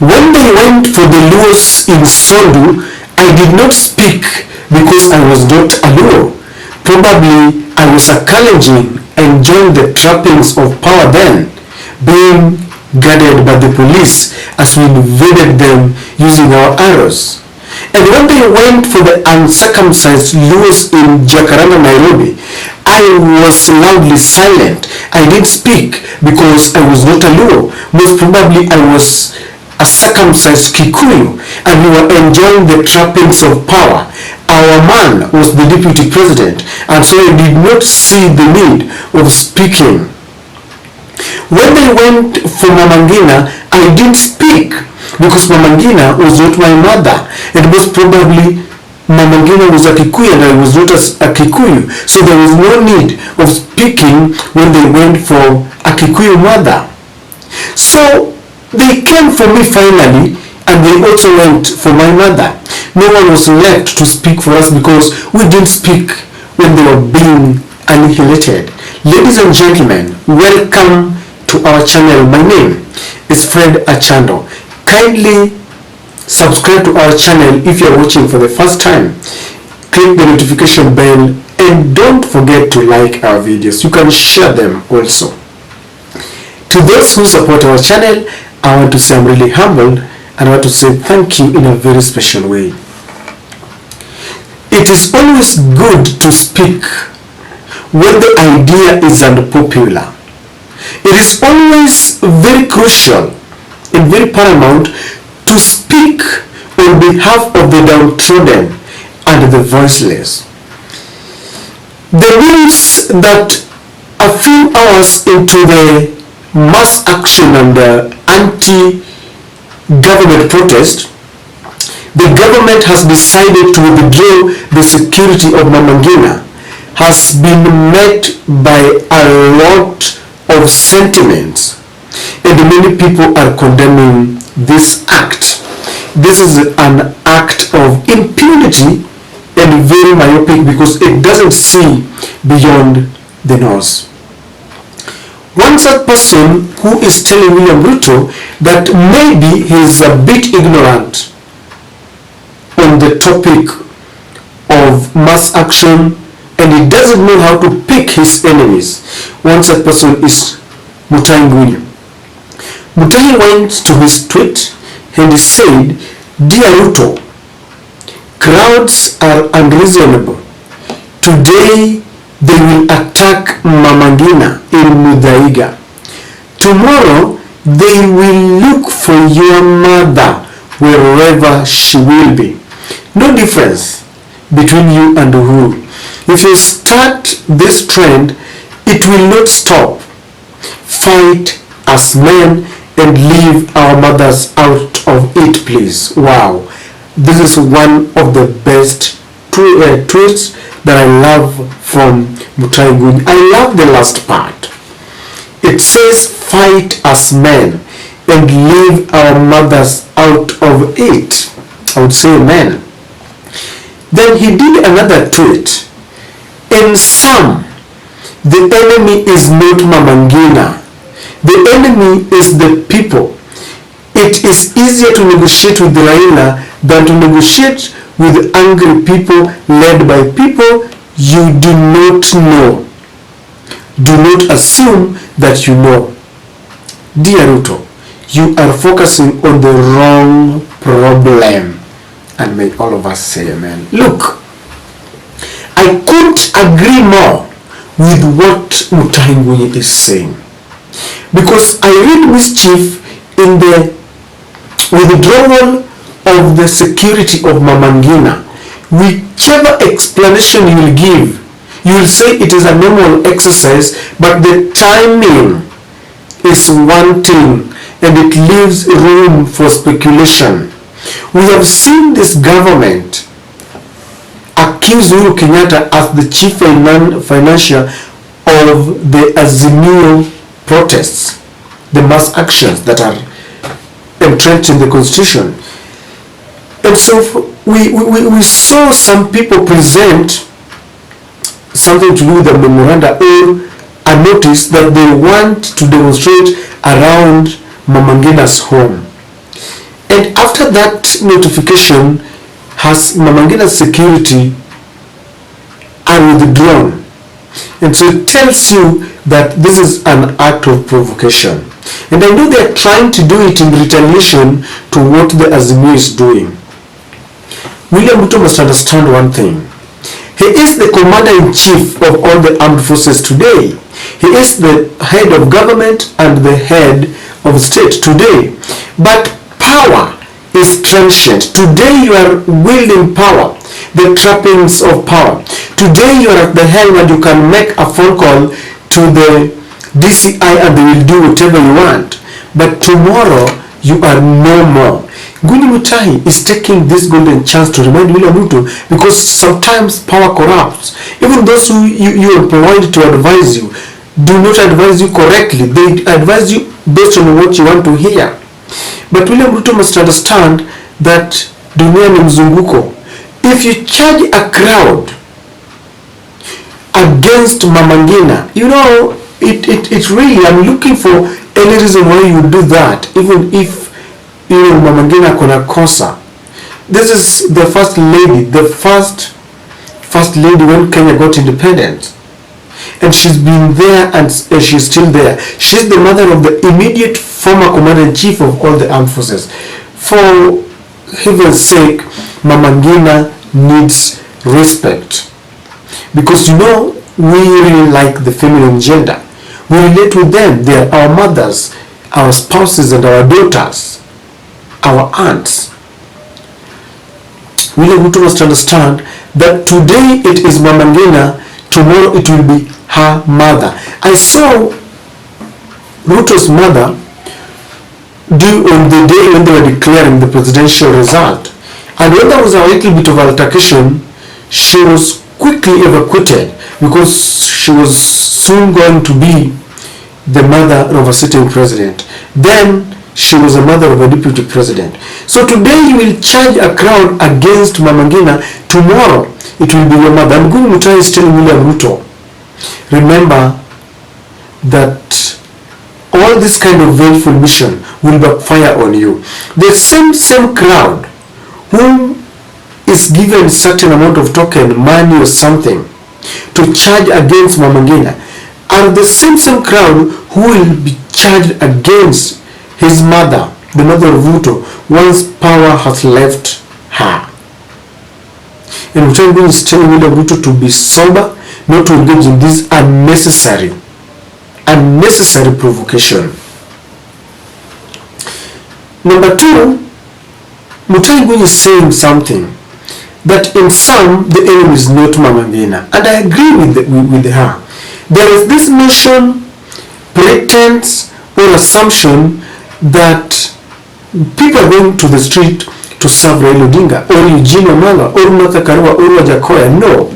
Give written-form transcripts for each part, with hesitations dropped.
When they went for the Luos in Sondu, I did not speak because I was not a Luo. Probably I was a Kalenjin enjoying the trappings of power then, being guarded by the police as we invaded them using our arrows. And when they went for the uncircumcised Luos in Jacaranda, Nairobi, I was loudly silent. I didn't speak because I was not a Luo. Most probably I was a circumcised Kikuyu, and we were enjoying the trappings of power. Our man was the deputy president, and so I did not see the need of speaking. When they went for Mama Ngina, I didn't speak because Mama Ngina was not my mother, and most probably Mama Ngina was a Kikuyu and I was not a Kikuyu, so there was no need of speaking when they went for a Kikuyu mother. So they came for me finally, and they also went for my mother. No one was left to speak for us because we didn't speak when they were being annihilated. Ladies and gentlemen, welcome to our channel. My name is Fred Achando. Kindly subscribe to our channel if you are watching for the first time. Click the notification bell and don't forget to like our videos. You can share them also. To those who support our channel, I want to say I'm really humbled, and I want to say thank you in a very special way. It is always good to speak when the idea is unpopular. It is always very crucial and very paramount to speak on behalf of the downtrodden and the voiceless. The news that a few hours into the mass action and anti-government protest, the government has decided to withdraw the security of Mama Ngina has been met by a lot of sentiments, and many people are condemning this act. This is an act of impunity and very myopic because it doesn't see beyond the nose. One such person who is telling William Ruto that maybe he is a bit ignorant on the topic of mass action and he doesn't know how to pick his enemies. One such person is Mutahi. Mutahi went to his tweet and he said, "Dear Ruto, crowds are unreasonable. Today they will attack Mama Ngina in Mudhaiga. Tomorrow they will look for your mother wherever she will be. No difference between you and who. If you start this trend, it will not stop. Fight as men and leave our mothers out of it, please." Wow. This is one of the best tweets that I love from Mutahi. I love the last part. It says, "Fight as men and leave our mothers out of it." I would say amen. Then he did another tweet. "In sum, the enemy is not Mama Ngina. The enemy is the people. It is easier to negotiate with Raila than to negotiate with angry people led by people you do not know. Do not assume that you know." Dear Ruto, you are focusing on the wrong problem. And may all of us say amen. Look, I couldn't agree more with what Mutahi is saying, because I read mischief in the withdrawal of the security of Mama Ngina. Whichever explanation you will give, you will say it is a normal exercise, but the timing is wanting and it leaves room for speculation. We have seen this government accuse Uhuru Kenyatta as the chief financier of the Azimio protests, the mass actions that are entrenched in the constitution. And so we saw some people present something to do with a memoranda or a notice that they want to demonstrate around Mama Ngina's home. And after that notification, has Mama Ngina's security are withdrawn. And so it tells you that this is an act of provocation. And I know they are trying to do it in retaliation to what the Azimio is doing. William Ruto must understand one thing. He is the commander-in-chief of all the armed forces today. He is the head of government and the head of state today. But power is transient. Today you are wielding power, the trappings of power. Today you are at the helm and you can make a phone call to the DCI and they will do whatever you want. But tomorrow you are no more. Mutahi is taking this golden chance to remind William Ruto, because sometimes power corrupts. Even those who you employed to advise you do not advise you correctly. They advise you based on what you want to hear. But William Ruto must understand that dunia ni mzunguko. If you charge a crowd against Mama Ngina, you know, it really, I'm looking for any reason why you would do that, even if Mama Ngina kona kosa. This is the first lady, the first lady when Kenya got independence, and she's been there and she's still there. She's the mother of the immediate former commander-in-chief of all the armed forces. For heaven's sake, Mama Ngina needs respect, because we really like the feminine gender. We relate with them. They are our mothers, our spouses, and our daughters, our aunts. William Ruto must understand that today it is Mama Ngina, tomorrow it will be her mother. I saw Ruto's mother on the day when they were declaring the presidential result, and when there was a little bit of altercation, she was quickly evacuated because she was soon going to be the mother of a sitting president. Then she was a mother of a deputy president. So today you will charge a crowd against Mama Ngina, tomorrow it will be your mother. And Mutahi is telling William Ruto, remember that all this kind of vengeful mission will backfire on you. The same crowd who is given certain amount of token, money or something, to charge against Mama Ngina are the same crowd who will be charged against his mother, the mother of Ruto, once power has left her. And Mutahi is telling William Ruto to be sober, not to engage in this unnecessary provocation. Number two, Mutahi is saying something that in some the enemy is not Mama Ngina, and I agree with her. There is this notion, pretense or assumption that people are going to the street to serve Raila Odinga or Eugene Wamalwa or Martha Karua or Wajakoya. No.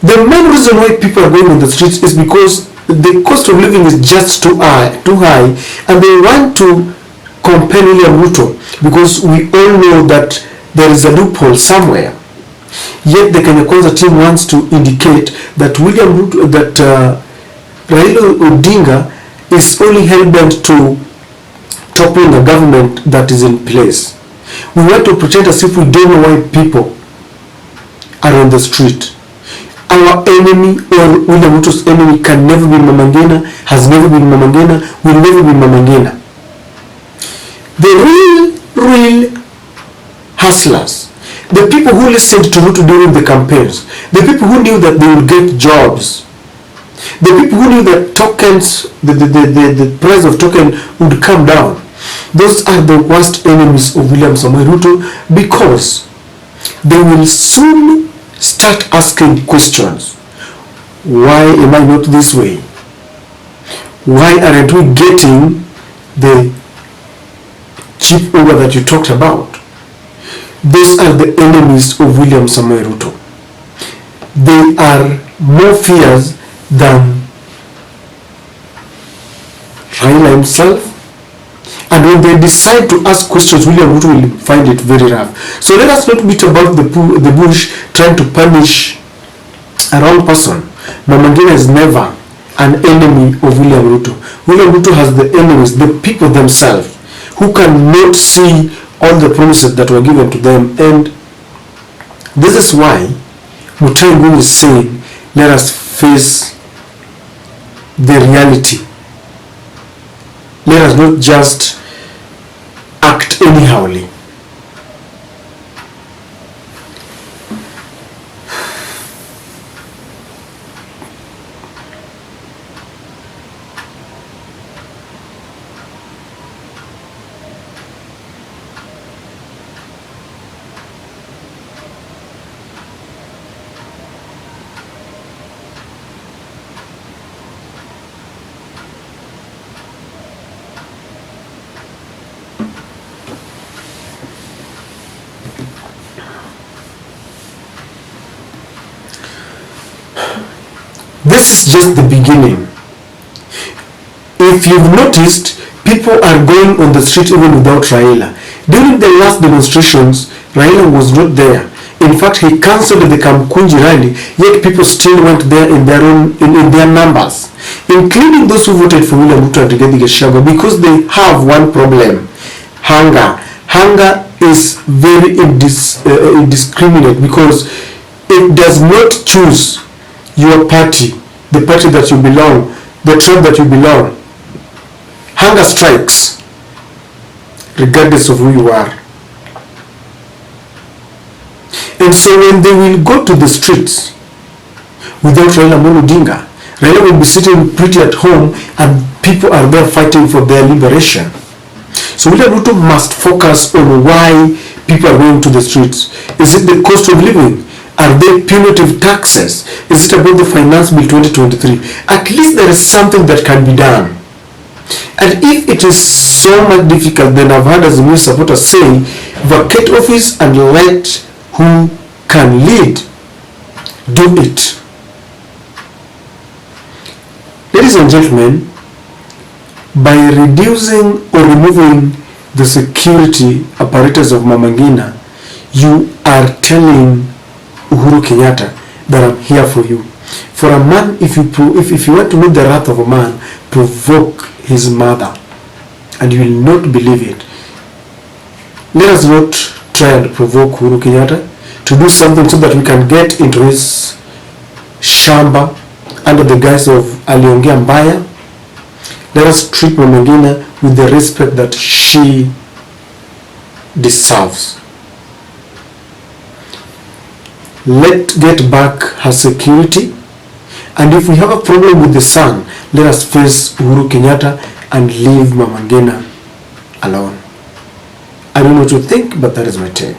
The main reason why people are going on the streets is because the cost of living is just too high, and they want to compel William Ruto, because we all know that there is a loophole somewhere. Yet the Kenya Kwanza team wants to indicate that Raila Odinga is only hell-bent to toppling a government that is in place. We want to pretend as if we don't know why people are on the street. Our enemy, or William Ruto's enemy, can never be Mama Ngina, has never been Mama Ngina, will never be Mama Ngina. The real hustlers, the people who listened to Ruto during the campaigns, the people who knew that they would get jobs, the people who knew that tokens, the price of token would come down, those are the worst enemies of William Samoei Ruto, because they will soon start asking questions. Why am I not this way? Why aren't we getting the cheap Uber that you talked about? Those are the enemies of William Samoei Ruto. They are more fierce than Raila himself. And when they decide to ask questions, William Ruto will find it very rough. So let us not beat about the bush trying to punish a wrong person. Mama Ngina is never an enemy of William Ruto. William Ruto has the enemies, the people themselves, who cannot see all the promises that were given to them. And this is why Mutahi is saying, let us face the reality. Let us not just act anyhowly. This is just the beginning. If you've noticed, people are going on the street even without Raila. During the last demonstrations, Raila was not there. In fact, he cancelled the Kamkunji rally, yet people still went there in their numbers, including those who voted for William Ruto and Rigathi Gachagua, because they have one problem: hunger. Hunger is very indiscriminate, because it does not choose your party, the party that you belong, the tribe that you belong. Hunger strikes regardless of who you are. And so when they will go to the streets without Raila Amolo Odinga, Raila will be sitting pretty at home and people are there fighting for their liberation. So William Ruto must focus on why people are going to the streets. Is it the cost of living? Are they punitive taxes? Is it about the Finance Bill 2023? At least there is something that can be done. And if it is so much difficult, then I've heard as a new supporter say, vacate office and let who can lead do it. Ladies and gentlemen, by reducing or removing the security apparatus of Mama Ngina, you are telling Uhuru Kenyatta that I'm here for you. For a man, if you want to know the wrath of a man, provoke his mother, and you will not believe it. Let us not try and provoke Uhuru Kenyatta to do something so that we can get into his shamba under the guise of aliongea mbaya. Let us treat Mama Ngina with the respect that she deserves. Let's get back her security, and if we have a problem with the son, let us face Uhuru Kenyatta and leave Mama Ngina alone. I don't know what you think, but that is my take.